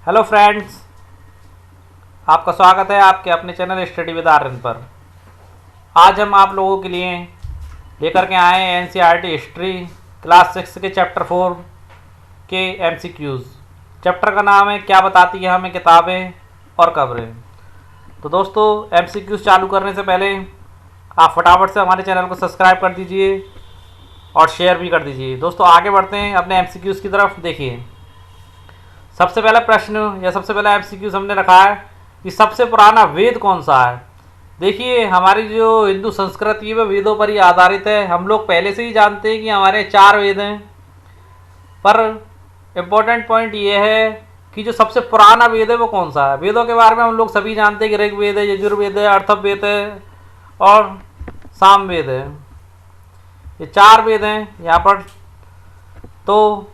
Hello friends, आपका स्वागत है आपके अपने चैनल स्टडी विद आर्यन पर। आज हम आप लोगों के लिए लेकर के आए हैं एनसीईआरटी हिस्ट्री क्लास 6 के चैप्टर 4 के एमसीक्यूज़। चैप्टर का नाम है क्या बताती है हमें किताबें और खबरें। तो दोस्तों, एमसीक्यूज़ चालू करने से पहले आप फटाफट से हमारे चैनल को सब्सक्राइब कर दीजिए और शेयर भी कर दीजिए। दोस्तों, आगे बढ़ते हैं अपने एमसीक्यूज़ की तरफ। देखिए, सबसे पहला प्रश्न या सबसे पहला एमसीक्यूज़ हमने रखा है कि सबसे पुराना वेद कौन सा है। देखिए, हमारी जो हिंदू संस्कृति है वह वेदों पर ही आधारित है। हम लोग पहले से ही जानते हैं कि हमारे 4 वेद हैं, पर इम्पोर्टेंट पॉइंट ये है कि जो सबसे पुराना वेद है वो कौन सा है। वेदों के बारे में हम लोग सभी जानते हैं कि ऋग्वेद है, यजुर्वेद है, अथर्ववेद है और सामवेद है। ये 4 वेद हैं यहाँ पर। तो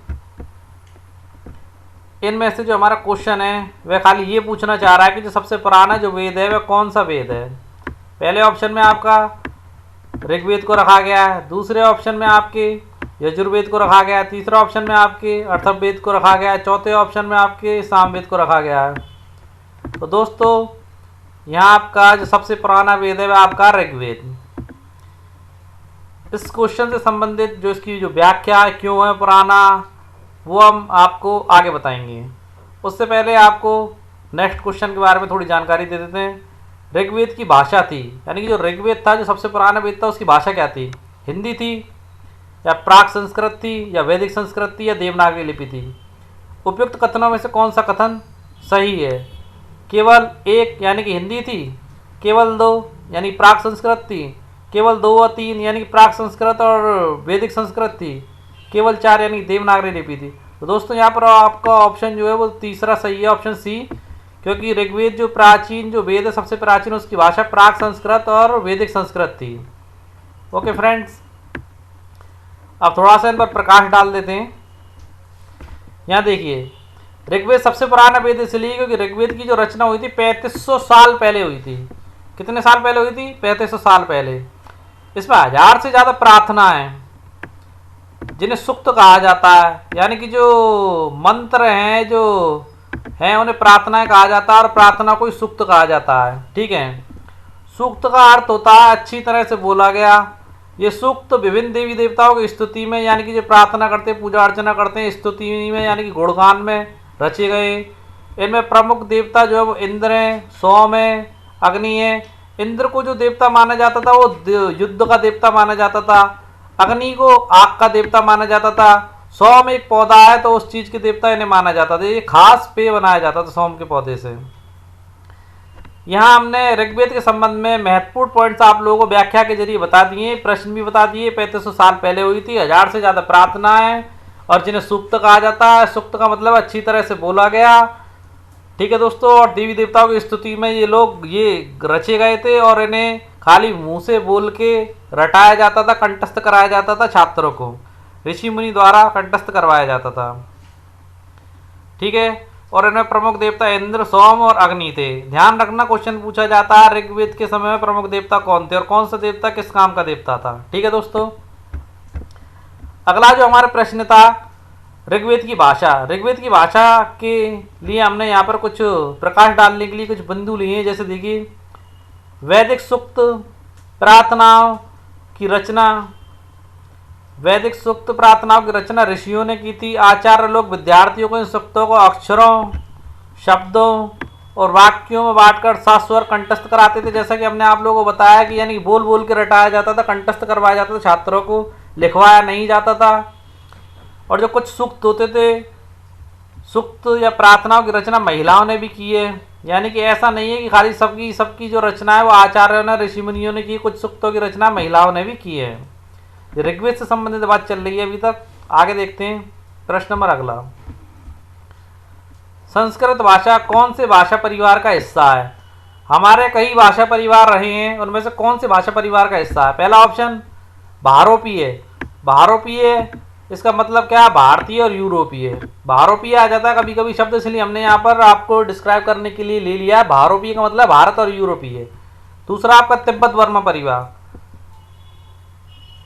इनमें से जो हमारा क्वेश्चन है वह खाली ये पूछना चाह रहा है कि जो सबसे पुराना जो वेद है वह कौन सा वेद है। पहले ऑप्शन में आपका ऋग्वेद को रखा गया है, दूसरे ऑप्शन में आपके यजुर्वेद को रखा गया है, तीसरा ऑप्शन में आपके अथर्ववेद को रखा गया है, चौथे ऑप्शन में आपके सामवेद को रखा गया है। तो दोस्तों, यहाँ आपका जो सबसे पुराना वेद है वह आपका ऋग्वेद। इस क्वेश्चन से संबंधित जो इसकी जो व्याख्या है क्यों है पुराना, वो हम आपको आगे बताएंगे। उससे पहले आपको नेक्स्ट क्वेश्चन के बारे में थोड़ी जानकारी दे देते हैं। ऋग्वेद की भाषा थी, यानी कि जो ऋग्वेद था, जो सबसे पुराना वेद था, उसकी भाषा क्या थी। हिंदी थी या प्राक संस्कृत थी या वैदिक संस्कृत थी या देवनागरी लिपि थी। उपयुक्त कथनों में से कौन सा कथन सही है। केवल एक यानी कि हिंदी थी, केवल 2 यानी प्राक संस्कृत थी, केवल 2 और 3 यानी कि प्राक संस्कृत और वैदिक संस्कृत थी, केवल 4 यानी देवनागरी लिपि थी। तो दोस्तों, यहाँ पर आपका ऑप्शन जो है वो तीसरा सही है, ऑप्शन सी, क्योंकि ऋग्वेद जो प्राचीन जो वेद है सबसे प्राचीन, उसकी भाषा प्राक संस्कृत और वैदिक संस्कृत थी। ओके फ्रेंड्स, अब थोड़ा सा इन पर प्रकाश डाल देते हैं। यहाँ देखिए, ऋग्वेद सबसे पुराना वेद इसलिए क्योंकि ऋग्वेद की जो रचना हुई थी 3500 साल पहले हुई थी। कितने साल पहले हुई थी? 3500 साल पहले। इसमें 1000 से ज़्यादा प्रार्थना है जिन्हें सुक्त कहा जाता है, यानी कि जो मंत्र हैं जो हैं उन्हें प्रार्थनाएं कहा जाता है और प्रार्थना को ही सुक्त कहा जाता है। ठीक है, सूक्त का अर्थ होता है अच्छी तरह से बोला गया। ये सूक्त विभिन्न देवी देवताओं की स्तुति में, यानी कि जो प्रार्थना करते हैं, पूजा अर्चना करते हैं, स्तुति में यानी कि गुणगान में रचे गए। इनमें प्रमुख देवता जो है वो इंद्र हैं, सोम है, अग्नि है। इंद्र को जो देवता माना जाता था वो युद्ध का देवता माना जाता था, अग्नि को आग का देवता माना जाता था, सोम एक पौधा है तो उस चीज के देवता इन्हें माना जाता था। ये खास पेय बनाया जाता था सोम के पौधे से। यहाँ हमने ऋग्वेद के संबंध में महत्वपूर्ण पॉइंट्स आप लोगों को व्याख्या के जरिए बता दिए, प्रश्न भी बता दिए। 3500 साल पहले हुई थी, 1000 से ज्यादा प्रार्थनाएं और जिन्हें सूक्त कहा जाता है। सूक्त का मतलब अच्छी तरह से बोला गया। ठीक है दोस्तों, और देवी देवताओं की स्तुति में ये लोग ये रचे गए थे और इन्हें खाली मुंह से बोल के रटाया जाता था, कंठस्थ कराया जाता था छात्रों को, ऋषि मुनि द्वारा कंठस्थ करवाया जाता था। ठीक है, और इनमें प्रमुख देवता इंद्र, सोम और अग्नि थे। ध्यान रखना, क्वेश्चन पूछा जाता है ऋग्वेद के समय में प्रमुख देवता कौन थे और कौन सा देवता किस काम का देवता था। ठीक है दोस्तों, अगला जो हमारा प्रश्न था ऋग्वेद की भाषा। ऋग्वेद की भाषा के लिए हमने यहाँ पर कुछ प्रकाश डालने के लिए कुछ बिंदु लिए हैं। जैसे देखिए, वैदिक सूक्त प्रार्थनाओं की रचना, वैदिक सूक्त प्रार्थनाओं की रचना ऋषियों ने की थी। आचार्य लोग विद्यार्थियों को इन सूक्तों को अक्षरों, शब्दों और वाक्यों में बांटकर सस्वर कंठस्थ कराते थे। जैसा कि हमने आप लोगों को बताया कि यानी बोल बोल के रटाया जाता था, कंठस्थ करवाया जाता था, छात्रों को लिखवाया नहीं जाता था। और जो कुछ सूक्त होते थे, सूक्त या प्रार्थनाओं की रचना महिलाओं ने भी की है। यानी कि ऐसा नहीं है कि खाली सबकी जो रचना है वो आचार्यों ने, ऋषि मुनियों ने की, कुछ सूक्तों की रचना महिलाओं ने भी की है। ऋग्वेद से संबंधित बात चल रही है अभी तक। आगे देखते हैं प्रश्न नंबर अगला। संस्कृत भाषा कौन से भाषा परिवार का हिस्सा है। हमारे कई भाषा परिवार रहे हैं, उनमें से कौन से भाषा परिवार का हिस्सा है। पहला ऑप्शन भारोपीय। भारोपीय इसका मतलब क्या है? भारतीय और यूरोपीय। भारोपीय आ जाता है कभी कभी शब्द, इसलिए हमने यहाँ पर आपको डिस्क्राइब करने के लिए ले लिया है। भारोपीय का मतलब भारत और यूरोपीय। दूसरा आपका तिब्बत वर्मा परिवार।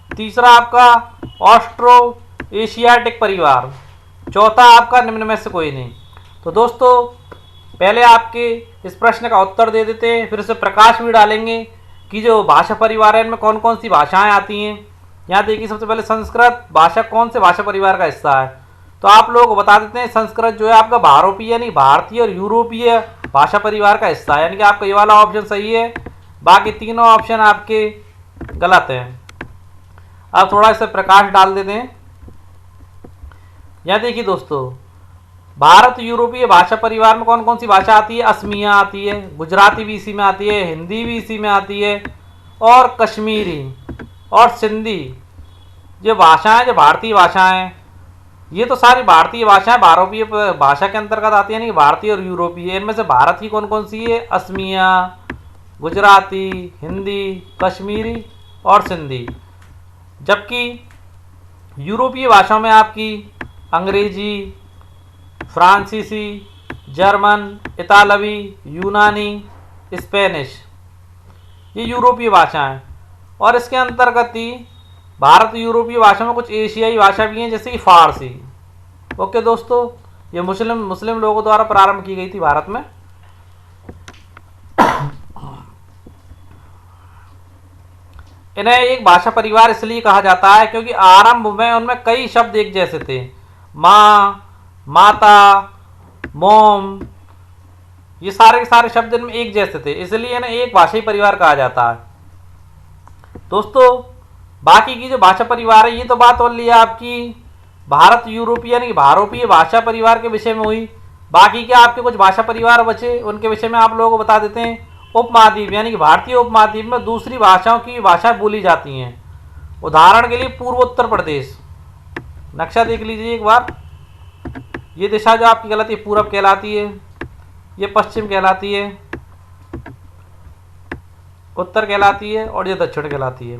तीसरा आपका ऑस्ट्रो एशियाटिक परिवार। चौथा आपका निम्न में से कोई नहीं। तो दोस्तों पहले आपके इस प्रश्न का उत्तर दे देते हैं, फिर उसे प्रकाश भी डालेंगे कि जो भाषा परिवार है इनमें कौन कौन सी भाषाएं आती हैं। यहाँ देखिए सबसे पहले संस्कृत भाषा कौन से भाषा परिवार का हिस्सा है, तो आप लोगों को बता देते हैं संस्कृत जो है आपका भारोपीय यानी भारतीय और यूरोपीय भाषा परिवार का हिस्सा है, यानी कि आपका ये वाला ऑप्शन सही है, बाकी तीनों ऑप्शन आपके गलत हैं। अब थोड़ा इसे प्रकाश डाल देते हैं। यहाँ देखिए दोस्तों भारत यूरोपीय भाषा परिवार में कौन कौन सी भाषा आती है, असमिया आती है, गुजराती भी इसी में आती है, हिंदी भी इसी में आती है और कश्मीरी और सिंधी। जो भाषाएं जो भारतीय भाषाएं ये तो सारी भारतीय भाषाएं भारोपीय भाषा के अंतर्गत आती है, यानी भारतीय और यूरोपीय। इनमें से भारत की कौन कौन सी है, असमिया, गुजराती, हिंदी, कश्मीरी और सिंधी। जबकि यूरोपीय भाषाओं में आपकी अंग्रेजी, फ्रांसीसी, जर्मन, इतालवी, यूनानी, स्पेनिश ये यूरोपीय भाषाएं। और इसके अंतर्गत ही भारत यूरोपीय भाषा में कुछ एशियाई भाषा भी हैं जैसे कि फारसी। ओके दोस्तों, ये मुस्लिम लोगों द्वारा प्रारंभ की गई थी भारत में। इन्हें एक भाषा परिवार इसलिए कहा जाता है क्योंकि आरंभ में उनमें कई शब्द एक जैसे थे, माँ, माता, मोम, ये सारे के सारे शब्द इनमें एक जैसे थे, इसलिए इन्हें एक भाषाई परिवार कहा जाता है। दोस्तों बाकी की जो भाषा परिवार है ये तो बात ओनली आपकी भारत यूरोपीय यानी भारोपीय भाषा परिवार के विषय में हुई। बाकी के आपके कुछ भाषा परिवार बचे उनके विषय में आप लोगों को बता देते हैं। उपमहाद्वीप यानी कि भारतीय उपमहाद्वीप में दूसरी भाषाओं की भाषाएं बोली जाती हैं। उदाहरण के लिए पूर्वोत्तर प्रदेश, नक्शा देख लीजिए एक बार। ये दिशा जो आपकी कहलाती है पूरब कहलाती है, ये पश्चिम कहलाती है, उत्तर कहलाती है और ये दक्षिण कहलाती है।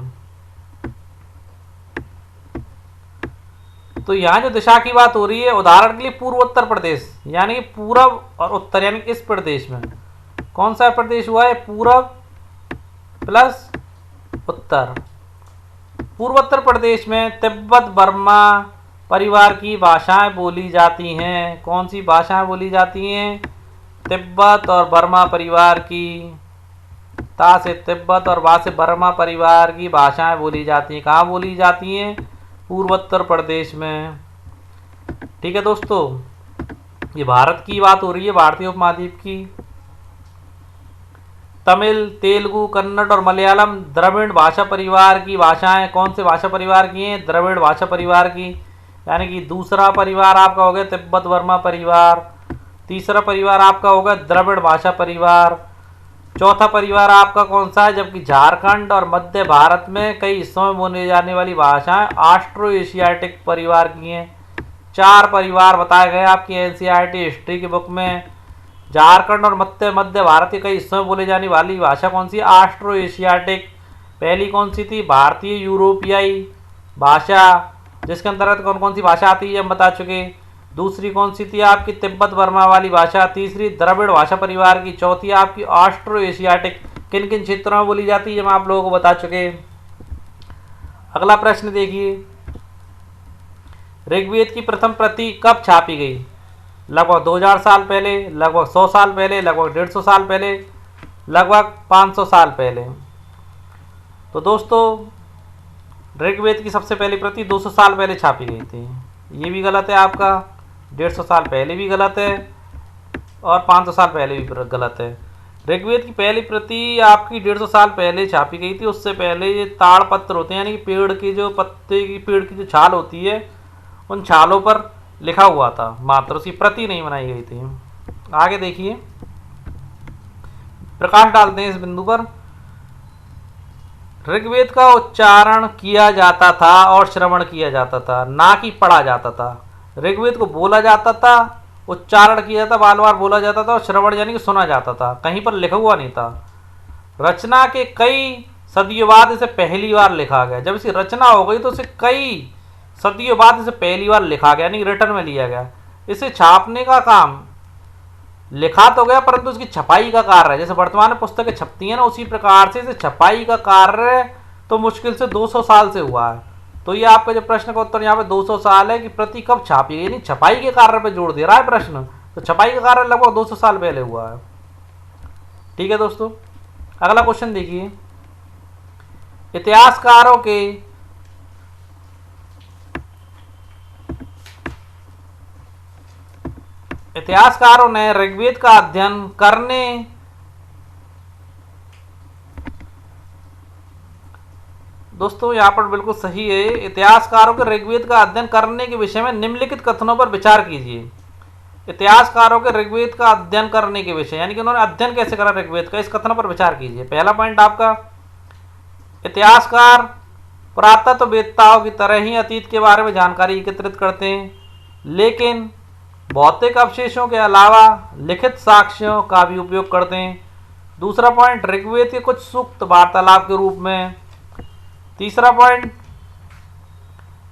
तो यहाँ जो दिशा की बात हो रही है, उदाहरण के लिए पूर्वोत्तर प्रदेश यानी पूरब और उत्तर, यानी इस प्रदेश में कौन सा प्रदेश हुआ है, पूरब प्लस उत्तर। पूर्वोत्तर प्रदेश में तिब्बत बर्मा परिवार की भाषाएं बोली जाती हैं। कौन सी भाषाएं बोली जाती हैं, तिब्बत और बर्मा परिवार की, ता से तिब्बत और बा से बर्मा परिवार की भाषाएं बोली जाती हैं। कहाँ बोली जाती हैं, पूर्वोत्तर प्रदेश में। ठीक है दोस्तों, ये भारत की बात हो रही है, भारतीय उपमहाद्वीप की। तमिल, तेलुगु, कन्नड़ और मलयालम द्रविड़ भाषा परिवार की भाषाएं कौन से भाषा परिवार की हैं, द्रविड़ भाषा परिवार की, यानी कि दूसरा परिवार आपका हो गया तिब्बत बर्मा परिवार, तीसरा परिवार आपका होगा द्रविड़ भाषा परिवार, चौथा परिवार आपका कौन सा है, जबकि झारखंड और मध्य भारत में कई हिस्सों में बोली जाने वाली भाषाएं ऑस्ट्रो एशियाटिक परिवार की हैं। 4 परिवार बताए गए आपकी एनसीईआरटी हिस्ट्री की बुक में। झारखंड और मध्य भारत के कई हिस्सों में बोली जाने वाली भाषा कौन सी, ऑस्ट्रो एशियाटिक। पहली कौन सी थी, भारतीय यूरोपियाई भाषा, जिसके अंतर्गत कौन कौन सी भाषा आती है हम बता चुके। दूसरी कौन सी थी आपकी, तिब्बत बर्मा वाली भाषा। तीसरी द्रविड़ भाषा परिवार की। चौथी आपकी ऑस्ट्रो एशियाटिक, किन किन क्षेत्रों में बोली जाती है हम आप लोगों को बता चुके। अगला प्रश्न देखिए, ऋग्वेद की प्रथम प्रति कब छापी गई, लगभग 2000 साल पहले, लगभग 100 साल पहले, लगभग 150 साल पहले, लगभग 500 साल पहले। तो दोस्तों ऋग्वेद की सबसे पहली प्रति 200 साल पहले छापी गई थी, ये भी गलत है आपका। 150 साल पहले भी गलत है और 500 साल पहले भी गलत है। ऋग्वेद की पहली प्रति आपकी 150 साल पहले छापी गई थी। उससे पहले ये ताड़पत्र होते हैं, यानी कि पेड़ की जो पत्ते की पेड़ की जो छाल होती है उन छालों पर लिखा हुआ था मात्र, उसकी प्रति नहीं बनाई गई थी। आगे देखिए, प्रकाश डालते हैं इस बिंदु पर। ऋग्वेद का उच्चारण किया जाता था और श्रवण किया जाता था, ना कि पढ़ा जाता था। ऋग्वेद को बोला जाता था, उच्चारण किया जाता, बार बार बोला जाता था, और श्रवण यानी कि सुना जाता था, कहीं पर लिखा हुआ नहीं था। रचना के कई सदियों बाद इसे पहली बार लिखा गया। जब इसकी रचना हो गई तो इसे कई सदियों बाद इसे पहली बार लिखा गया, यानी रिटर्न में लिया गया। इसे छापने का काम लिखा तो गया, परंतु उसकी छपाई का कार्य है, जैसे वर्तमान में पुस्तकें छपती हैं ना, उसी प्रकार से इसे छपाई का कार्य तो मुश्किल से 200 साल से हुआ है। तो ये आपका जो प्रश्न का उत्तर यहाँ पे 200 साल है कि प्रति कब छापी गई, नहीं छपाई के कार्य पे जोर दे रहा है प्रश्न, तो छपाई का कार्य लगभग 200 साल पहले हुआ है। ठीक है दोस्तों, अगला क्वेश्चन देखिए। इतिहासकारों ने ऋग्वेद का अध्ययन करने दोस्तों यहाँ पर बिल्कुल सही है। इतिहासकारों के ऋग्वेद का अध्ययन करने के विषय में निम्नलिखित कथनों पर विचार कीजिए। इतिहासकारों के ऋग्वेद का अध्ययन करने के विषय, यानी कि उन्होंने अध्ययन कैसे करा ऋग्वेद का, इस कथनों पर विचार कीजिए। पहला पॉइंट आपका, इतिहासकार पुरातत्ववेत्ताओं की तरह ही अतीत के बारे में जानकारी एकत्रित करते हैं, लेकिन भौतिक अवशेषों के अलावा लिखित साक्ष्यों का भी उपयोग करते हैं। दूसरा पॉइंट, ऋग्वेद के कुछ सूक्त वार्तालाप के रूप में। तीसरा पॉइंट,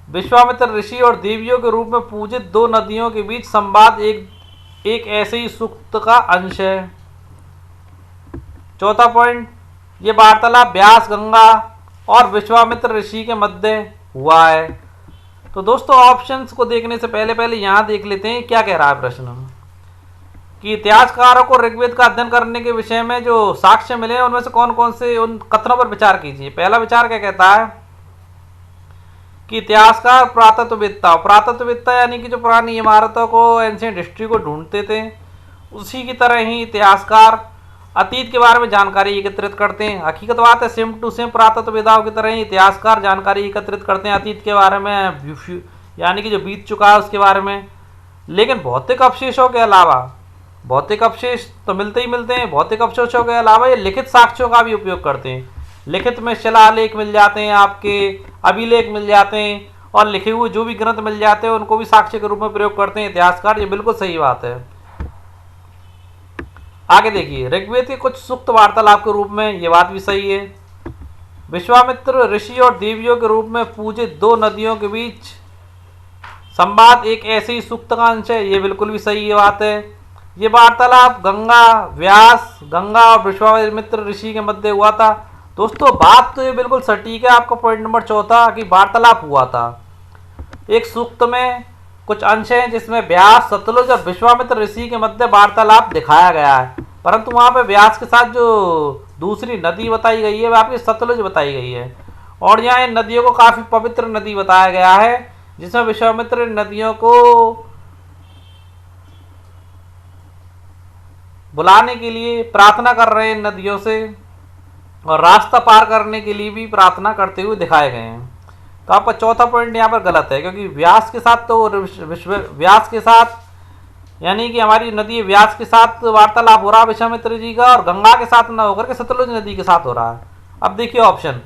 विश्वामित्र ऋषि और देवियों के रूप में पूजित दो नदियों के बीच संवाद एक ऐसे ही सूक्त का अंश है। चौथा पॉइंट, ये वार्तालाप व्यास, गंगा और विश्वामित्र ऋषि के मध्य हुआ है। तो दोस्तों ऑप्शंस को देखने से पहले यहाँ देख लेते हैं क्या कह रहा है प्रश्न, कि इतिहासकारों को ऋग्वेद का अध्ययन करने के विषय में जो साक्ष्य मिले उनमें से कौन कौन से उन कथनों पर विचार कीजिए। पहला विचार क्या कहता है कि इतिहासकार पुरातत्ववेत्ता यानी कि जो पुरानी इमारतों को, एंशिएंट हिस्ट्री को ढूंढते थे, उसी की तरह ही इतिहासकार अतीत के बारे में जानकारी एकत्रित करते हैं। हकीकत बात है, सेम टू सेम पुरातत्ववेत्ताओं की तरह ही इतिहासकार जानकारी एकत्रित करते हैं अतीत के बारे में, यानी कि जो बीत चुका है उसके बारे में। लेकिन भौतिक अवशेषों के अलावा, भौतिक अवशेष तो मिलते ही मिलते हैं, भौतिक अवशेषों के अलावा ये लिखित साक्ष्यों का भी उपयोग करते हैं। लिखित में शिलालेख मिल जाते हैं, आपके अभिलेख मिल जाते हैं, और लिखे हुए जो भी ग्रंथ मिल जाते हैं उनको भी साक्ष्य के रूप में प्रयोग करते हैं इतिहासकार। ये बिल्कुल सही बात है। आगे देखिए, ऋग्वेद के कुछ सूक्त वार्तालाप के रूप में, ये बात भी सही है। विश्वामित्र ऋषि और देवियों के रूप में पूजित दो नदियों के बीच संवाद एक ऐसे ही सूक्त का अंश है, ये बिल्कुल भी सही है बात है। ये वार्तालाप गंगा और विश्वामित्र ऋषि के मध्य हुआ था। दोस्तों बात तो ये बिल्कुल सटीक है आपका पॉइंट नंबर चौथा, कि वार्तालाप हुआ था। एक सूक्त में कुछ अंश हैं जिसमें व्यास, सतलुज और विश्वामित्र ऋषि के मध्य वार्तालाप दिखाया गया है, परंतु वहां पे व्यास के साथ जो दूसरी नदी बताई गई है वह आपकी सतलुज बताई गई है। और यहाँ इन नदियों को काफी पवित्र नदी बताया गया है, जिसमें विश्वामित्र नदियों को बुलाने के लिए प्रार्थना कर रहे हैं नदियों से, और रास्ता पार करने के लिए भी प्रार्थना करते हुए दिखाए गए हैं। तो आपका चौथा पॉइंट यहाँ पर गलत है, क्योंकि व्यास के साथ तो व्यास के साथ, यानी कि हमारी नदी व्यास के साथ वार्तालाप हो रहा है विश्वामित्र जी का, और गंगा के साथ न होकर के सतलुज नदी के साथ हो रहा है। अब देखिए ऑप्शन,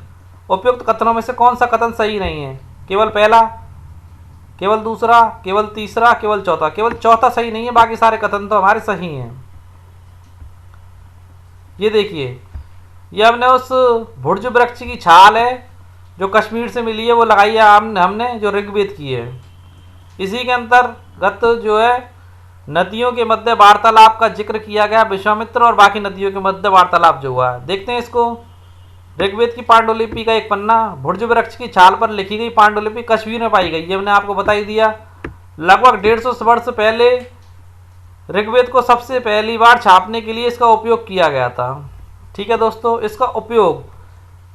उपयुक्त कथनों में से कौन सा कथन सही नहीं है? केवल पहला, केवल दूसरा, केवल तीसरा, केवल चौथा। केवल चौथा सही नहीं है, बाकी सारे कथन तो हमारे सही हैं। ये देखिए, ये हमने उस भुर्ज वृक्ष की छाल है जो कश्मीर से मिली है, वो लगाई है हमने जो ऋग्वेद की है। इसी के अंतर्गत जो है नदियों के मध्य वार्तालाप का जिक्र किया गया, विश्वामित्र और बाकी नदियों के मध्य वार्तालाप जो हुआ है। देखते हैं इसको। ऋग्वेद की पांडुलिपि का एक पन्ना, भुर्ज वृक्ष की छाल पर लिखी गई पांडुलिपि कश्मीर में पाई गई, ये मैंने आपको बता ही दिया। लगभग 150 वर्ष पहले ऋग्वेद को सबसे पहली बार छापने के लिए इसका उपयोग किया गया था। ठीक है दोस्तों, इसका उपयोग,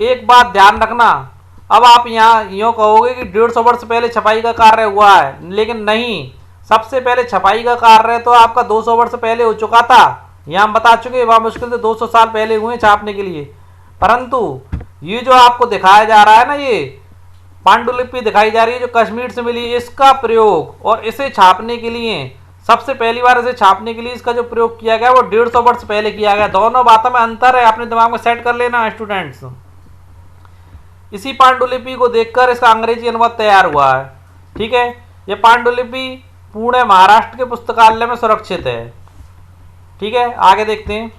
एक बात ध्यान रखना, अब आप यहाँ यूँ कहोगे कि 150 वर्ष पहले छपाई का कार्य हुआ है, लेकिन नहीं, सबसे पहले छपाई का कार्य तो आपका 200 वर्ष पहले हो चुका था। यहाँ हम बता चुके, वहाँ मुश्किल से 200 साल पहले हुए छापने के लिए। परंतु ये जो आपको दिखाया जा रहा है ना, ये पांडुलिपि दिखाई जा रही है जो कश्मीर से मिली, इसका प्रयोग और इसे छापने के लिए, सबसे पहली बार इसे छापने के लिए इसका जो प्रयोग किया गया वो 150 वर्ष पहले किया गया। दोनों बातों में अंतर है, अपने दिमाग में सेट कर लेना स्टूडेंट्स। इसी पांडुलिपि को देखकर इसका अंग्रेजी अनुवाद तैयार हुआ है। ठीक है, यह पांडुलिपि पुणे महाराष्ट्र के पुस्तकालय में सुरक्षित है। ठीक है, आगे देखते हैं।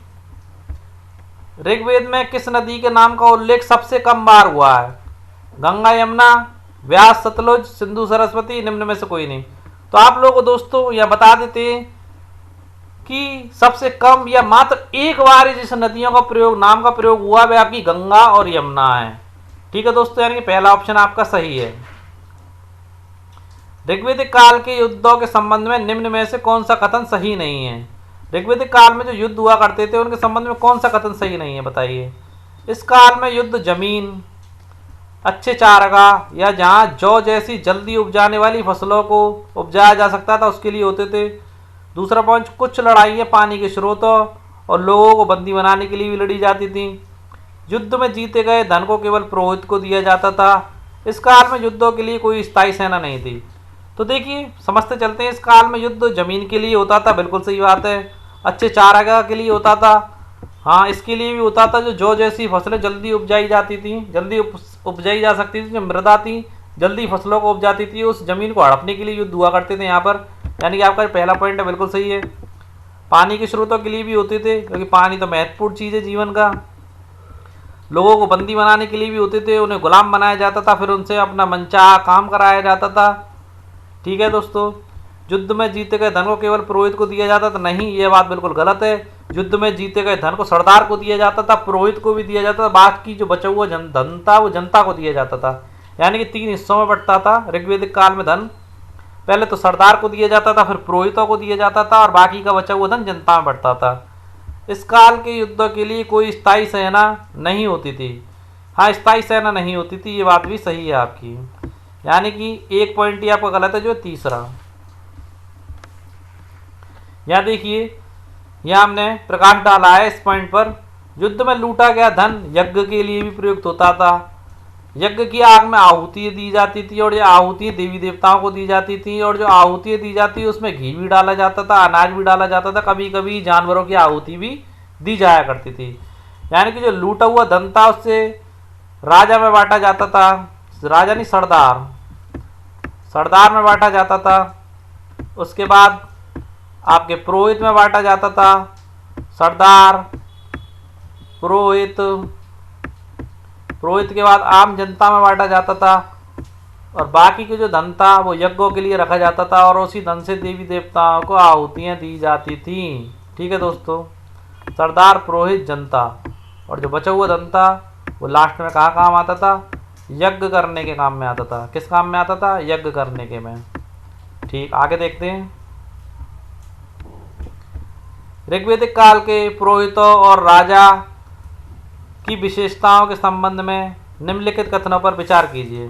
ऋग्वेद में किस नदी के नाम का उल्लेख सबसे कम बार हुआ है? गंगा, यमुना, व्यास, सतलुज, सिंधु, सरस्वती, निम्न में से कोई नहीं। तो आप लोगों को दोस्तों यह बता देते हैं कि सबसे कम या मात्र एक बार जिस नदियों का प्रयोग, नाम का प्रयोग हुआ वह आपकी गंगा और यमुना है। ठीक है दोस्तों, यानी कि पहला ऑप्शन आपका सही है। ऋग्वैदिक काल के युद्धों के संबंध में निम्न में से कौन सा कथन सही नहीं है? ऋग्वैदिक काल में जो युद्ध हुआ करते थे उनके संबंध में कौन सा कथन सही नहीं है, बताइए। इस काल में युद्ध जमीन, अच्छे चारागाह या जहाँ जौ जैसी जल्दी उपजाने वाली फसलों को उपजाया जा सकता था उसके लिए होते थे। दूसरा पॉइंट, कुछ लड़ाइयाँ पानी के स्रोतों और लोगों को बंदी बनाने के लिए भी लड़ी जाती थी। युद्ध में जीते गए धन को केवल पुरोहित को दिया जाता था। इस काल में युद्धों के लिए कोई स्थायी सेना नहीं थी। तो देखिए समझते चलते हैं, इस काल में युद्ध जमीन के लिए होता था, बिल्कुल सही बात है। अच्छे चारागाह के लिए होता था, हाँ इसके लिए भी होता था। जो जौ जैसी फसलें जल्दी उपजाई जाती थी, जल्दी उपजाई जा सकती थी, जो मृदा थी जल्दी फसलों को उपजाती थी, उस जमीन को हड़पने के लिए युद्ध हुआ करते थे यहाँ पर। यानी कि आपका पहला पॉइंट है बिल्कुल सही है। पानी के स्रोतों के लिए भी होते थे, क्योंकि पानी तो महत्वपूर्ण चीज़ है जीवन का। लोगों को बंदी बनाने के लिए भी होते थे, उन्हें गुलाम बनाया जाता था, फिर उनसे अपना मनचाहा काम कराया जाता था। ठीक है दोस्तों, युद्ध में जीते गए धन को केवल पुरोहित को दिया जाता था, नहीं, ये बात बिल्कुल गलत है। युद्ध में जीते गए धन को सरदार को दिया जाता था, पुरोहित को भी दिया जाता था, बाकी जो बचा हुआ धन था वो जनता को दिया जाता था। यानी कि 3 हिस्सों में बंटता था ऋग्वैदिक काल में धन। पहले तो सरदार को दिया जाता था, फिर पुरोहितों को दिया जाता था, और बाकी का बचा हुआ धन जनता में बंटता था। इस काल के युद्धों के लिए कोई स्थायी सेना नहीं होती थी। हाँ, स्थायी सेना नहीं होती थी, ये बात भी सही है आपकी। यानी कि एक पॉइंट ही आपका गलत है, जो तीसरा। यहाँ देखिए, यहाँ हमने प्रकाश डाला है इस पॉइंट पर। युद्ध में लूटा गया धन यज्ञ के लिए भी प्रयुक्त होता था। यज्ञ की आग में आहुति दी जाती थी, और ये आहुति देवी देवताओं को दी जाती थी, और जो आहुति दी जाती उसमें घी भी डाला जाता था, अनाज भी डाला जाता था, कभी कभी जानवरों की आहुति भी दी जाया करती थी। यानी कि जो लूटा हुआ धन था उससे राजा में बांटा जाता था, राजा नहीं सरदार, सरदार में बांटा जाता था। उसके बाद आपके पुरोहित में बांटा जाता था, सरदार, पुरोहित, पुरोहित के बाद आम जनता में बांटा जाता था, और बाकी के जो धन था वो यज्ञों के लिए रखा जाता था, और उसी धन से देवी देवताओं को आहुतियाँ दी जाती थी। ठीक है दोस्तों, सरदार, पुरोहित, जनता, और जो बचा हुआ धन था वो लास्ट में कहाँ काम आता था? यज्ञ करने के काम में आता था। किस काम में आता था? यज्ञ करने के में। ठीक, आगे देखते हैं। ऋग्वैदिक काल के पुरोहितों और राजा की विशेषताओं के संबंध में निम्नलिखित कथनों पर विचार कीजिए।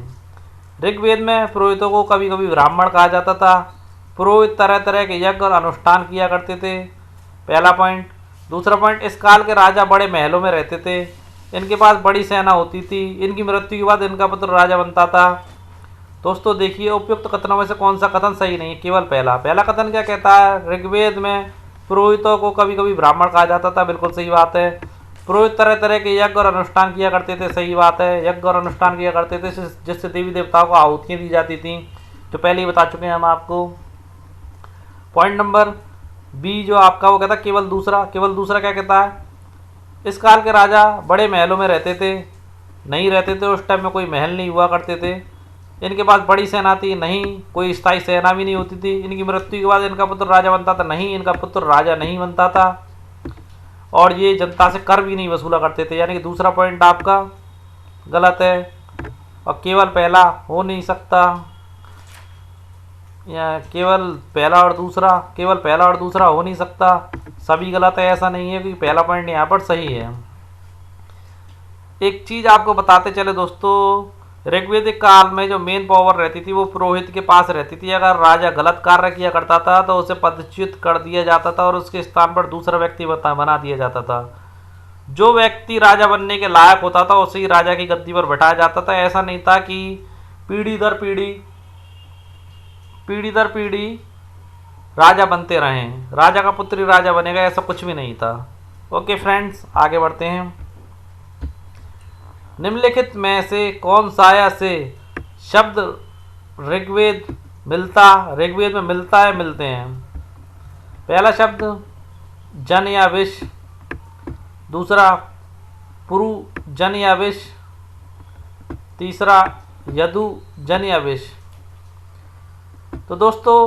ऋग्वेद में पुरोहितों को कभी कभी ब्राह्मण कहा जाता था। पुरोहित तरह तरह के यज्ञ और अनुष्ठान किया करते थे, पहला पॉइंट। दूसरा पॉइंट, इस काल के राजा बड़े महलों में रहते थे, इनके पास बड़ी सेना होती थी, इनकी मृत्यु के बाद इनका पुत्र राजा बनता था। दोस्तों देखिए, उपयुक्त कथनों में से कौन सा कथन सही नहीं है? केवल पहला कथन क्या कहता है? ऋग्वेद में पुरोहितों को कभी कभी ब्राह्मण कहा जाता था, बिल्कुल सही बात है। पुरोहित तरह तरह के यज्ञ और अनुष्ठान किया करते थे, सही बात है। यज्ञ और अनुष्ठान किया करते थे जिससे देवी देवताओं को आहुतियाँ दी जाती थी, जो पहले ही बता चुके हैं हम आपको। पॉइंट नंबर बी जो आपका वो कहता है केवल दूसरा क्या कहता है? इस काल के राजा बड़े महलों में रहते थे, नहीं रहते थे, उस टाइम में कोई महल नहीं हुआ करते थे। इनके पास बड़ी सेना थी, नहीं, कोई स्थायी सेना भी नहीं होती थी। इनकी मृत्यु के बाद इनका पुत्र राजा बनता था, नहीं, इनका पुत्र राजा नहीं बनता था। और ये जनता से कर भी नहीं वसूला करते थे। यानी कि दूसरा पॉइंट आपका गलत है, और केवल पहला हो नहीं सकता, या केवल पहला और दूसरा हो नहीं सकता, सभी गलत है। ऐसा नहीं है कि पहला पॉइंट यहाँ पर सही है। एक चीज़ आपको बताते चले दोस्तों, ऋग्वैदिक काल में जो मेन पावर रहती थी वो पुरोहित के पास रहती थी। अगर राजा गलत कार्य किया करता था तो उसे पदच्युत कर दिया जाता था, और उसके स्थान पर दूसरा व्यक्ति बना दिया जाता था। जो व्यक्ति राजा बनने के लायक होता था उसे ही राजा की गद्दी पर बैठाया जाता था। ऐसा नहीं था कि पीढ़ी दर पीढ़ी राजा बनते रहें, राजा का पुत्र ही राजा बनेगा, ऐसा कुछ भी नहीं था। ओके फ्रेंड्स, आगे बढ़ते हैं। निम्नलिखित में से कौन सा से शब्द ऋग्वेद में मिलता है मिलते हैं? पहला शब्द जन या विष, दूसरा पुरु जन या विष, तीसरा यदु जन या विष। तो दोस्तों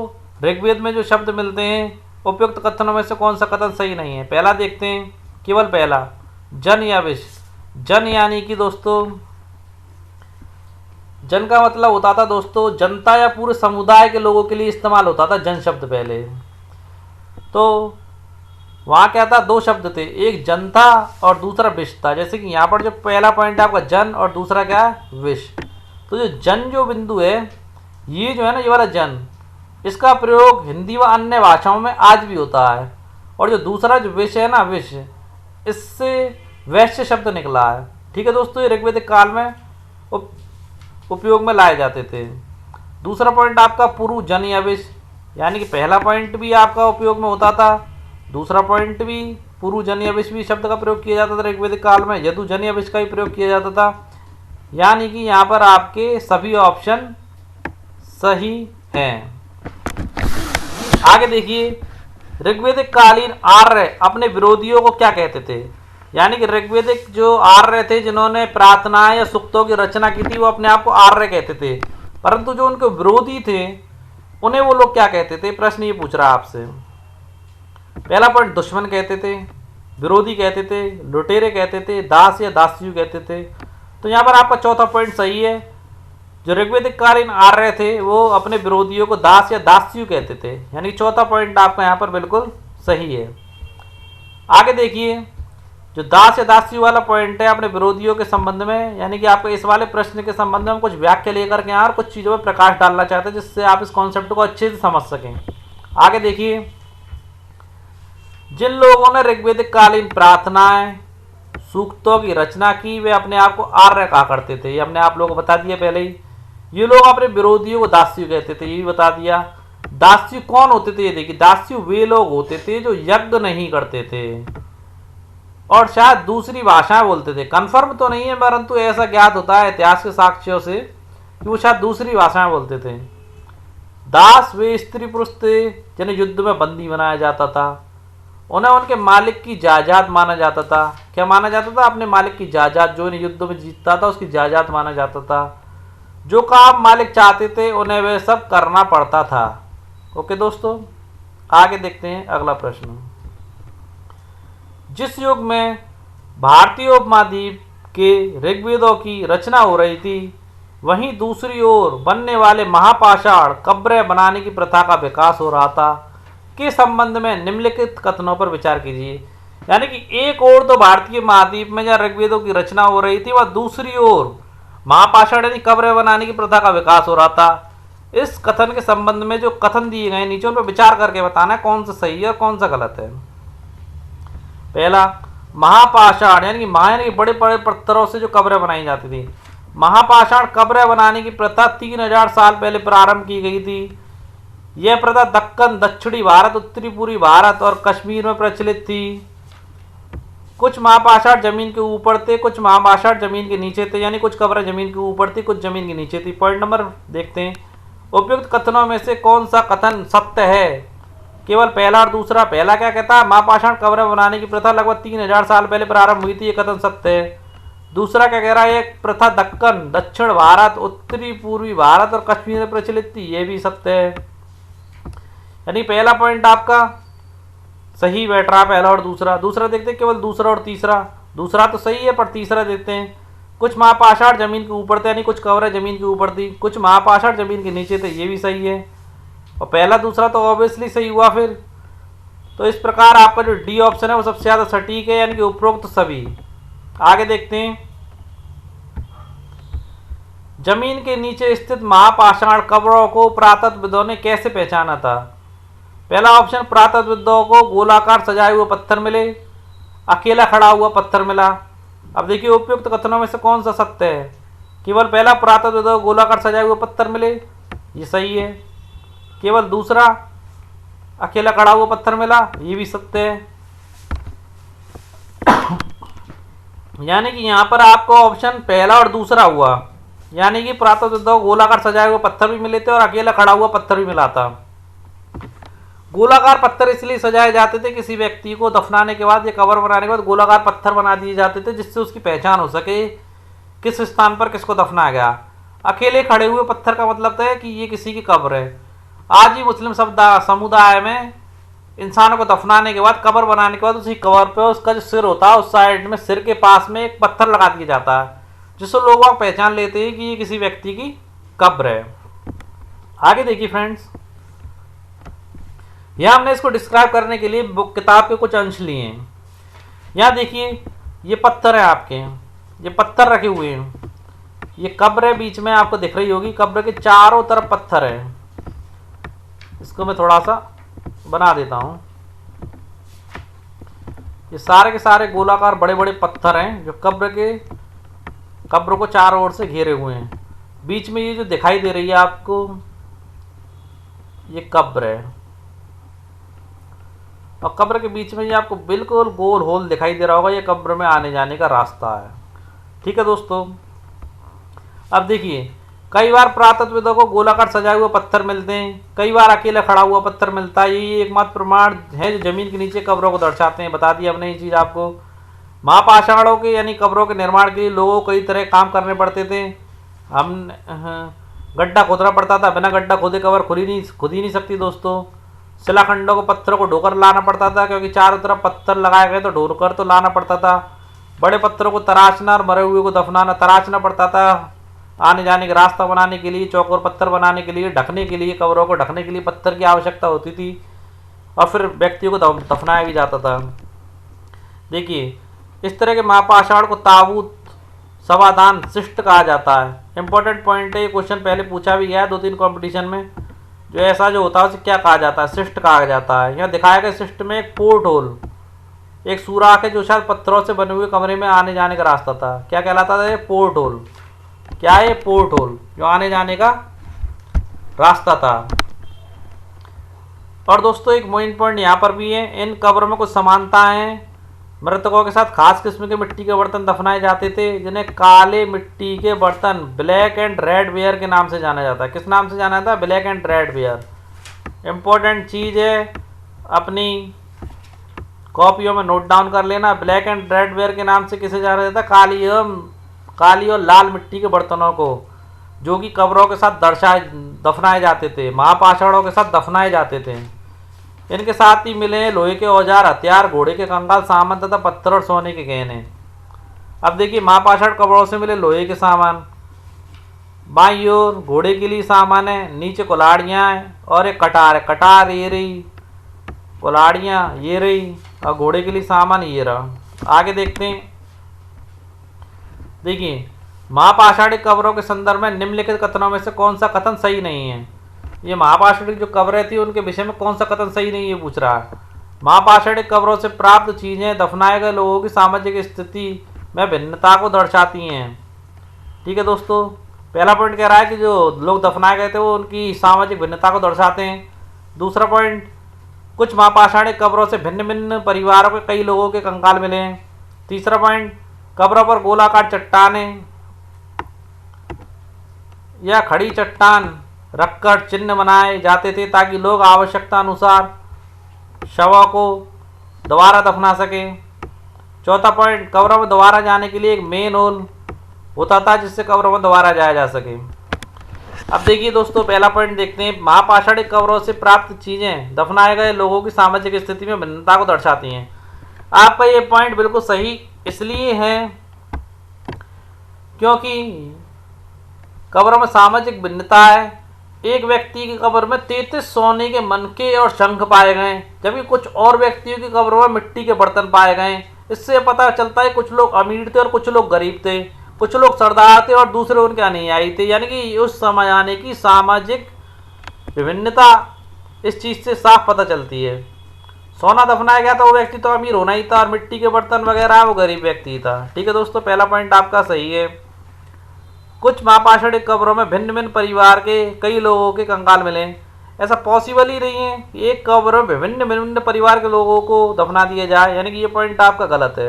ऋग्वेद में जो शब्द मिलते हैं, उपयुक्त कथनों में से कौन सा कथन सही नहीं है? पहला देखते हैं, केवल पहला, जन या विष। जन यानी कि दोस्तों जन का मतलब होता था दोस्तों जनता या पूरे समुदाय के लोगों के लिए इस्तेमाल होता था जन शब्द पहले। तो वहाँ क्या था, दो शब्द थे, एक जन था और दूसरा विष था। जैसे कि यहाँ पर जो पहला पॉइंट है आपका जन और दूसरा क्या है, विष। तो जो जन जो बिंदु है, ये जो है ना, ये वाला जन, इसका प्रयोग हिंदी व अन्य भाषाओं में आज भी होता है। और जो दूसरा जो विष है ना, विष, इससे वैश्य शब्द निकला है। ठीक है दोस्तों, ये ऋग्वेदिक काल में उपयोग में लाए जाते थे। दूसरा पॉइंट आपका पुरु जन या विष, यानी कि पहला पॉइंट भी आपका उपयोग में होता था, दूसरा पॉइंट भी पुरु जन या विष भी शब्द का प्रयोग किया जाता था ऋग्वेदिक काल में, यदु जन या विष का भी प्रयोग किया जाता था। यानी कि यहाँ पर आपके सभी ऑप्शन सही हैं। आगे देखिए, ऋग्वेदिक कालीन आर्य अपने विरोधियों को क्या कहते थे। यानी कि ऋग्वेदिक जो आर्य थे जिन्होंने प्रार्थनाएं या सूक्तों की रचना की थी, वो अपने आप को आर्य कहते थे, परंतु जो उनके विरोधी थे उन्हें वो लोग क्या कहते थे। प्रश्न ये पूछ रहा है आपसे। पहला पॉइंट दुश्मन कहते थे, विरोधी कहते थे, लुटेरे कहते थे, दास या दास्यु कहते थे। तो यहाँ पर आपका चौथा पॉइंट सही है। जो ऋग्वेदिक कालीन आर्य थे वो अपने विरोधियों को दास या दास्यु कहते थे, यानी चौथा पॉइंट आपका यहाँ पर बिल्कुल सही है। आगे देखिए, जो दास या दास्यु वाला पॉइंट है अपने विरोधियों के संबंध में, यानी कि आपके इस वाले प्रश्न के संबंध में हम कुछ व्याख्या लेकर के और कुछ चीज़ों पर प्रकाश डालना चाहते हैं जिससे आप इस कॉन्सेप्ट को अच्छे से समझ सकें। आगे देखिए, जिन लोगों ने ऋग्वेदिक कालीन प्रार्थनाएं सूक्तों की रचना की वे अपने आप को आर्य कहा करते थे, ये हमने आप लोगों को बता दिया पहले ही। ये लोग अपने विरोधियों को दास्यु कहते थे, ये भी बता दिया। दास्यु कौन होते थे, ये देखिए, दास्यु वे लोग होते थे जो यज्ञ नहीं करते थे और शायद दूसरी भाषाएं बोलते थे। कंफर्म तो नहीं है, परंतु ऐसा ज्ञात होता है इतिहास के साक्ष्यों से कि वो शायद दूसरी भाषाएं बोलते थे। दास वे स्त्री पुरुष थे जिन्हें युद्ध में बंदी बनाया जाता था, उन्हें उनके मालिक की जायदाद माना जाता था। क्या माना जाता था, अपने मालिक की जायदाद, जो इन्हें युद्ध में जीतता था उसकी जायदाद माना जाता था। जो काम मालिक चाहते थे उन्हें वे सब करना पड़ता था। ओके दोस्तों, आगे देखते हैं अगला प्रश्न। जिस युग में भारतीय उपमहाद्वीप के ऋग्वेदों की रचना हो रही थी, वहीं दूसरी ओर बनने वाले महापाषाण कब्रें बनाने की प्रथा का विकास हो रहा था के संबंध में निम्नलिखित कथनों पर विचार कीजिए। यानी कि एक ओर तो भारतीय महाद्वीप में जहाँ ऋग्वेदों की रचना हो रही थी, वह दूसरी ओर महापाषाण यानी कब्रें बनाने की प्रथा का विकास हो रहा था। इस कथन के संबंध में जो कथन दिए गए नीचे उन पर विचार करके बताना है कौन सा सही है और कौन सा गलत है। पहला, महापाषाण यानी कि यानी कि बड़े बड़े पत्थरों से जो कब्रें बनाई जाती थी। महापाषाण कब्रें बनाने की प्रथा 3000 साल पहले प्रारंभ की गई थी। यह प्रथा दक्कन, दक्षिणी भारत, उत्तरी पूर्वी भारत और कश्मीर में प्रचलित थी। कुछ महापाषाण जमीन के ऊपर थे, कुछ महापाषाण जमीन के नीचे थे, यानी कुछ कब्रें जमीन के ऊपर थी, कुछ जमीन के नीचे थी। पॉइंट नंबर देखते हैं, उपयुक्त कथनों में से कौन सा कथन सत्य है। केवल पहला और दूसरा। पहला क्या कहता है, महापाषाण कब्रें बनाने की प्रथा लगभग 3000 साल पहले प्रारंभ हुई थी, ये कथन सत्य है। दूसरा क्या कह रहा है, एक प्रथा दक्कन, दक्षिण भारत, उत्तरी पूर्वी भारत और कश्मीर में प्रचलित थी, ये भी सत्य है। यानी पहला पॉइंट आपका सही बैठ रहा है, पहला और दूसरा। दूसरा देखते हैं, केवल दूसरा और तीसरा। दूसरा तो सही है पर तीसरा देखते हैं। कुछ महापाषाण जमीन के ऊपर थे, यानी कुछ कब्रें जमीन के ऊपर थी, कुछ महापाषाण जमीन के नीचे थे, ये भी सही है। और पहला दूसरा तो ऑब्वियसली सही हुआ फिर। तो इस प्रकार आपका जो डी ऑप्शन है वो सबसे ज़्यादा सटीक है, यानी कि उपरोक्त सभी। आगे देखते हैं, जमीन के नीचे स्थित महापाषाण कब्रों को पुरातत्वविदों ने कैसे पहचाना था। पहला ऑप्शन, पुरातत्वविदों को गोलाकार सजाए हुए पत्थर मिले, अकेला खड़ा हुआ पत्थर मिला। अब देखिए उपयुक्त कथनों में से कौन सा सत्य है। केवल पहला, पुरातत्वविदों को गोलाकार सजाए हुए पत्थर मिले, ये सही है। केवल दूसरा, अकेला खड़ा हुआ पत्थर मिला, ये भी सत्य है। यानी कि यहाँ पर आपको ऑप्शन पहला और दूसरा हुआ, यानी कि पुरातत्वविदों को गोलाकार सजाए हुए पत्थर भी मिले थे और अकेला खड़ा हुआ पत्थर भी मिला था। गोलाकार पत्थर इसलिए सजाए जाते थे, किसी व्यक्ति को दफनाने के बाद या कब्र बनाने के बाद गोलाकार पत्थर बना दिए जाते थे जिससे उसकी पहचान हो सके किस स्थान पर किसको दफनाया गया। अकेले खड़े हुए पत्थर का मतलब है कि ये किसी की कब्र है। आज भी मुस्लिम समुदाय में इंसानों को दफनाने के बाद, कब्र बनाने के बाद उसी कब्र पे उसका जो सिर होता है उस साइड में, सिर के पास में एक पत्थर लगा दिया जाता है जिससे लोग वहाँ पहचान लेते हैं कि ये किसी व्यक्ति की कब्र है। आगे देखिए फ्रेंड्स, यहाँ हमने इसको डिस्क्राइब करने के लिए बुक किताब के कुछ अंश लिए हैं। यहाँ देखिए ये पत्थर है आपके, ये पत्थर रखे हुए हैं, ये कब्र है, बीच में आपको दिख रही होगी, कब्र के चारों तरफ पत्थर है। इसको मैं थोड़ा सा बना देता हूँ। ये सारे के सारे गोलाकार बड़े बड़े पत्थर हैं जो कब्र को चारों ओर से घेरे हुए हैं। बीच में ये जो दिखाई दे रही है आपको, ये कब्र है, और कब्र के बीच में ये आपको बिल्कुल गोल होल दिखाई दे रहा होगा, ये कब्र में आने जाने का रास्ता है। ठीक है दोस्तों, अब देखिए कई बार पुरातत्वविदों को गोलाकार सजाए हुए पत्थर मिलते हैं, कई बार अकेला खड़ा हुआ पत्थर मिलता है। यही एकमात्र प्रमाण है जो जमीन के नीचे कब्रों को दर्शाते हैं। बता दिया हमने ये चीज़ आपको। महापाषाणों के यानी कब्रों के निर्माण के लिए लोगों को कई तरह काम करने पड़ते थे। हम गड्ढा खोदना पड़ता था, बिना गड्ढा खोदे कब्र खुद ही नहीं सकती दोस्तों। शिलाखंडों को पत्थरों को ढोकर लाना पड़ता था, क्योंकि चारों तरफ पत्थर लगाए गए तो ढोकर तो लाना पड़ता था। बड़े पत्थरों को तराशना और मरे हुए को दफनाना, तराशना पड़ता था आने जाने का रास्ता बनाने के लिए, चौकोर पत्थर बनाने के लिए, ढकने के लिए, कब्रों को ढकने के लिए पत्थर की आवश्यकता होती थी, और फिर व्यक्तियों को दफनाया भी जाता था। देखिए इस तरह के महापाषाण को ताबूत, समाधान, शिष्ट कहा जाता है। इंपॉर्टेंट पॉइंट है, ये क्वेश्चन पहले पूछा भी गया है 2-3 कॉम्पिटिशन में। जो ऐसा जो होता है उसे क्या कहा जाता है? शिष्ट कहा जाता है। यहाँ दिखाया गया शिष्ट में एक पोर्ट होल, एक सुराख है जो शायद पत्थरों से बने हुए कमरे में आने जाने का रास्ता था। क्या कहलाता था ये? Port hole. क्या है? पोर्ट होल, जो आने जाने का रास्ता था। और दोस्तों एक मेन पॉइंट यहाँ पर भी है, इन कब्रों में कुछ समानताएं हैं। मृतकों के साथ खास किस्म के मिट्टी के बर्तन दफनाए जाते थे, जिन्हें काले मिट्टी के बर्तन, ब्लैक एंड रेड वेयर के नाम से जाना जाता है। किस नाम से जाना जाता है? Black and red ware. Important चीज़ है, अपनी कॉपियों में नोट डाउन कर लेना। ब्लैक एंड रेड वेयर के नाम से किसे जाना जाता है? काली और लाल मिट्टी के बर्तनों को, जो कि कब्रों के साथ दफनाए जाते थे, महापाषाणों के साथ दफनाए जाते थे। इनके साथ ही मिले हैं लोहे के औजार, हथियार, घोड़े के कंकाल, सामान तथा पत्थर और सोने के गहने। अब देखिए महापाषाण कब्रों से मिले लोहे के सामान, बाईं ओर घोड़े के लिए सामान है, नीचे कुल्हाड़ियाँ हैं और एक कटार है। कटार ये रही, कुल्हाड़ियाँ ये रही, और घोड़े के लिए सामान ये रहा। आगे देखते हैं। देखिए महापाषाणिक कब्रों के संदर्भ में निम्नलिखित कथनों में से कौन सा कथन सही नहीं है? ये महापाषाणिक जो कब्रें थी उनके विषय में कौन सा कथन सही नहीं है पूछ रहा है। महापाषाणिक कब्रों से प्राप्त चीज़ें दफनाए गए लोगों की सामाजिक स्थिति में भिन्नता को दर्शाती हैं। ठीक है दोस्तों, पहला पॉइंट कह रहा है कि जो लोग दफनाए गए थे वो उनकी सामाजिक भिन्नता को दर्शाते हैं। दूसरा पॉइंट, कुछ महापाषाणिक कब्रों से भिन्न भिन्न परिवारों के कई लोगों के कंकाल मिले हैं। तीसरा पॉइंट, कब्रों पर गोलाकार चट्टानें या खड़ी चट्टान रखकर चिन्ह बनाए जाते थे, ताकि लोग आवश्यकता अनुसार शवों को दोबारा दफना सकें। चौथा पॉइंट, कब्रों में दोबारा जाने के लिए एक मेन होल होता था, जिससे कब्रों में दोबारा जाया जा सके। अब देखिए दोस्तों, पहला पॉइंट देखते हैं। महापाषाणिक कब्रों से प्राप्त चीज़ें दफनाए गए लोगों की सामाजिक स्थिति में भिन्नता को दर्शाती हैं। आपका ये पॉइंट बिल्कुल सही इसलिए है क्योंकि कब्र में सामाजिक भिन्नता है। एक व्यक्ति की कब्र में 33 सोने के मनके और शंख पाए गए, जबकि कुछ और व्यक्तियों की कब्रों में मिट्टी के बर्तन पाए गए। इससे पता चलता है कुछ लोग अमीर थे और कुछ लोग गरीब थे, कुछ लोग सरदार थे और दूसरे उनके अनुयायी थे। यानी कि उस समय आने की सामाजिक विभिन्नता इस चीज़ से साफ पता चलती है। सोना दफनाया गया था वो व्यक्ति तो अमीर होना ही था, और मिट्टी के बर्तन वगैरह वो गरीब व्यक्ति था। ठीक है दोस्तों, पहला पॉइंट आपका सही है। कुछ महापाषाणिक कब्रों में भिन्न भिन्न परिवार के कई लोगों के कंकाल मिले। ऐसा पॉसिबल ही नहीं है कि एक कब्र में विभिन्न विभिन्न परिवार के लोगों को दफना दिया जाए, यानी कि ये पॉइंट आपका गलत है।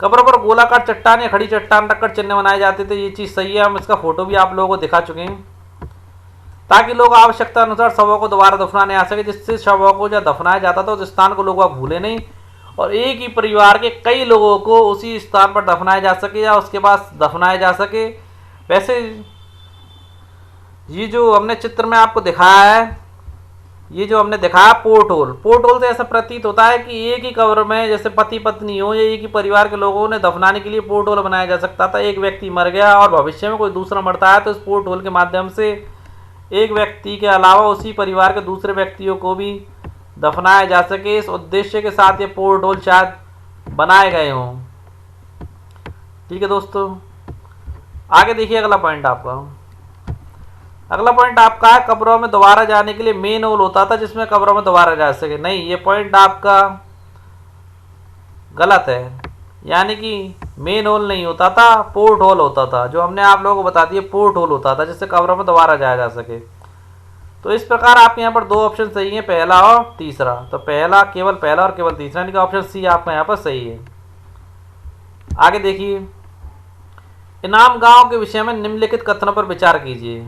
कब्र पर गोलाकार चट्टान या खड़ी चट्टान रखकर चिन्ह बनाए जाते थे, ये चीज़ सही है। हम इसका फोटो भी आप लोगों को दिखा चुके हैं, ताकि लोग आवश्यकता अनुसार शवों को दोबारा दफनाने आ सके। जिससे शवों को जब दफनाया जाता था उस स्थान को लोग भूले नहीं, और एक ही परिवार के कई लोगों को उसी स्थान पर दफनाया जा सके या उसके पास दफनाया जा सके। वैसे ये जो हमने चित्र में आपको दिखाया है, ये जो हमने दिखाया पोर्ट होल, पोर्ट होल से ऐसा प्रतीत होता है कि एक ही कब्र में जैसे पति पत्नी हो या एक ही परिवार के लोगों ने दफनाने के लिए पोर्ट होल बनाया जा सकता था। एक व्यक्ति मर गया और भविष्य में कोई दूसरा मरता है तो इस पोर्ट होल के माध्यम से एक व्यक्ति के अलावा उसी परिवार के दूसरे व्यक्तियों को भी दफनाया जा सके। इस उद्देश्य के साथ ये पोर्ट होल शायद बनाए गए हों। ठीक है दोस्तों, आगे देखिए अगला पॉइंट आपका। अगला पॉइंट आपका है कब्रों में दोबारा जाने के लिए मेन होल होता था जिसमें कब्रों में दोबारा जा सके। नहीं, ये पॉइंट आपका गलत है, यानी कि मेन होल नहीं होता था, पोर्ट होल होता था। जो हमने आप लोगों को बता दिया पोर्ट होल होता था जिससे कब्रों में दोबारा जाया जा सके। तो इस प्रकार आपके यहाँ पर दो ऑप्शन सही है, पहला और तीसरा। तो पहला और केवल तीसरा, यानी कि ऑप्शन सी आपका यहाँ पर सही है। आगे देखिए, इनाम गांव के विषय में निम्नलिखित कथनों पर विचार कीजिए।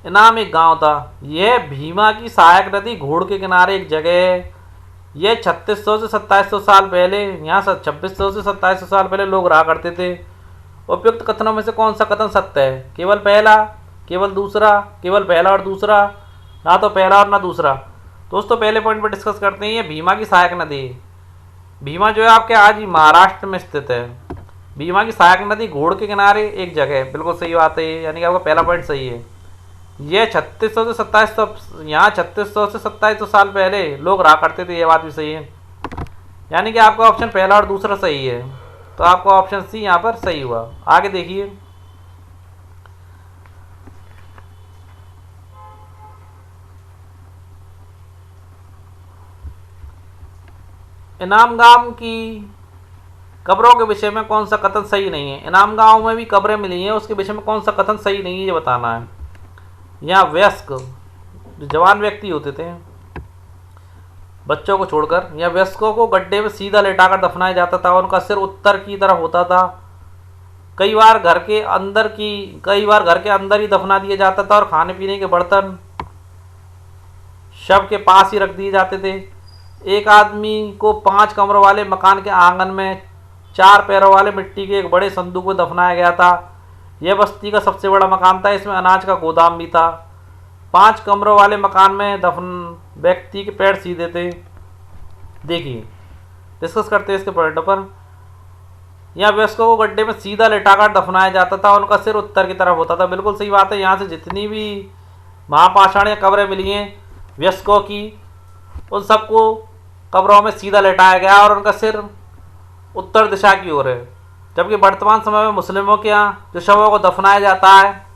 इनाम एक गांव था, यह भीमा की सहायक नदी घोड़ के किनारे एक जगह है। यह 3600 से 2700 साल पहले, यहाँ 2600 से 2700 साल पहले लोग रहा करते थे। उपयुक्त कथनों में से कौन सा कथन सत्य है? केवल पहला, केवल दूसरा, केवल पहला और दूसरा, ना तो पहला और ना दूसरा। दोस्तों पहले पॉइंट पर डिस्कस करते हैं। ये भीमा की सहायक नदी, भीमा जो है आपके आज ही महाराष्ट्र में स्थित है। भीमा की सहायक नदी घोड़ के किनारे एक जगह है, बिल्कुल सही बात है, यानी कि आपका पहला पॉइंट सही है। ये 3600 से 2700, यहाँ 3600 से 2700 साल पहले लोग रहा करते थे, ये बात भी सही है, यानी कि आपका ऑप्शन पहला और दूसरा सही है। तो आपका ऑप्शन सी यहाँ पर सही हुआ। आगे देखिए, इनाम गांव की कब्रों के विषय में कौन सा कथन सही नहीं है? इनाम गांव में भी कब्रें मिली हैं, उसके विषय में कौन सा कथन सही नहीं है ये बताना है। यहाँ वयस्क जो जवान व्यक्ति होते थे, बच्चों को छोड़कर, या वयस्कों को गड्ढे में सीधा लेटाकर दफनाया जाता था। उनका सिर उत्तर की तरफ होता था। कई बार घर के अंदर ही दफना दिया जाता था और खाने पीने के बर्तन शव के पास ही रख दिए जाते थे। एक आदमी को 5 कमरों वाले मकान के आंगन में 4 पैरों वाले मिट्टी के एक बड़े संदूक में दफनाया गया था। यह बस्ती का सबसे बड़ा मकान था, इसमें अनाज का गोदाम भी था। 5 कमरों वाले मकान में दफन व्यक्ति के पैर सीधे थे। देखिए डिस्कस करते हैं इसके पॉइंटों पर। यहाँ वयस्कों को गड्ढे में सीधा लेटाकर दफनाया जाता था, उनका सिर उत्तर की तरफ होता था, बिल्कुल सही बात है। यहाँ से जितनी भी महापाषाण कब्रें मिली हैं वयस्कों की, उन सबको कब्रों में सीधा लेटाया गया और उनका सिर उत्तर दिशा की ओर है। जबकि वर्तमान समय में मुस्लिमों के यहाँ जो शवों को दफनाया जाता है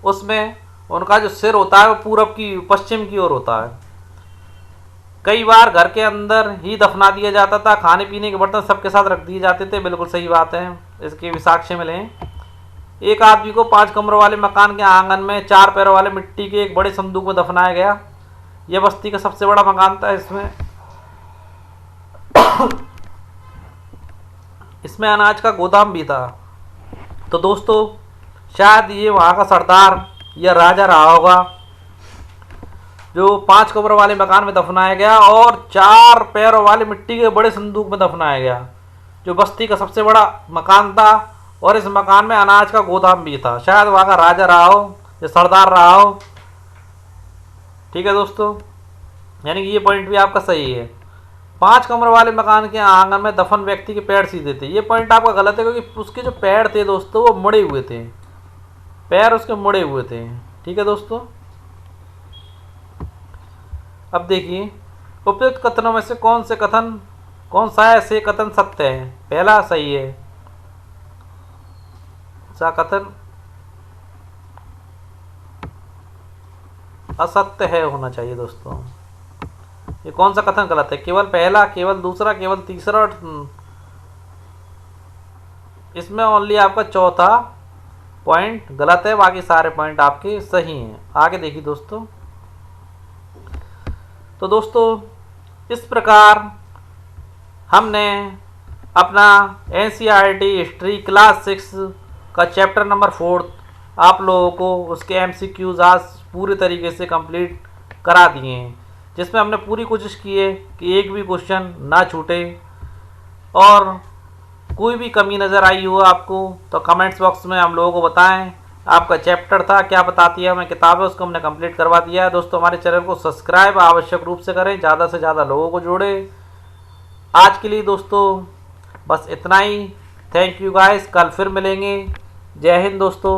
उसमें उनका जो सिर होता है वो पूरब की पश्चिम की ओर होता है। कई बार घर के अंदर ही दफना दिया जाता था, खाने पीने के बर्तन सबके साथ रख दिए जाते थे, बिल्कुल सही बात है। इसके भी साक्ष्य मिले। एक आदमी को 5 कमरों वाले मकान के आंगन में 4 पैरों वाले मिट्टी के एक बड़े संदूक में दफनाया गया। यह बस्ती का सबसे बड़ा मकान था, इसमें अनाज का गोदाम भी था। तो दोस्तों शायद ये वहाँ का सरदार या राजा रहा होगा जो 5 कब्रों वाले मकान में दफनाया गया और 4 पैरों वाले मिट्टी के बड़े संदूक में दफनाया गया, जो बस्ती का सबसे बड़ा मकान था। और इस मकान में अनाज का गोदाम भी था। शायद वहाँ का राजा रहा हो या सरदार रहा हो। ठीक है दोस्तों, यानी कि ये पॉइंट भी आपका सही है। 5 कमरों वाले मकान के आंगन में दफन व्यक्ति के पैर सीधे थे, ये पॉइंट आपका गलत है, क्योंकि उसके जो पैर थे दोस्तों वो मुड़े हुए थे, पैर उसके मुड़े हुए थे। ठीक है दोस्तों, अब देखिए उपयुक्त कथनों में से कौन सा ऐसे कथन सत्य है? पहला सही है, सा कथन असत्य है होना चाहिए दोस्तों। ये कौन सा कथन गलत है? केवल पहला, केवल दूसरा, केवल तीसरा, और इसमें ओनली आपका चौथा पॉइंट गलत है, बाकी सारे पॉइंट आपके सही हैं। आगे देखिए दोस्तों। तो दोस्तों इस प्रकार हमने अपना NCERT हिस्ट्री क्लास 6 का चैप्टर नंबर 4 आप लोगों को उसके MCQs आज पूरे तरीके से कंप्लीट करा दिए हैं, जिसमें हमने पूरी कोशिश की है कि एक भी क्वेश्चन ना छूटे। और कोई भी कमी नज़र आई हो आपको तो कमेंट्स बॉक्स में हम लोगों को बताएं, आपका चैप्टर था क्या बताती है हमें किताब है, उसको हमने कंप्लीट करवा दिया है। दोस्तों हमारे चैनल को सब्सक्राइब आवश्यक रूप से करें, ज़्यादा से ज़्यादा लोगों को जोड़ें। आज के लिए दोस्तों बस इतना ही। थैंक यू गाइस, कल फिर मिलेंगे। जय हिंद दोस्तों।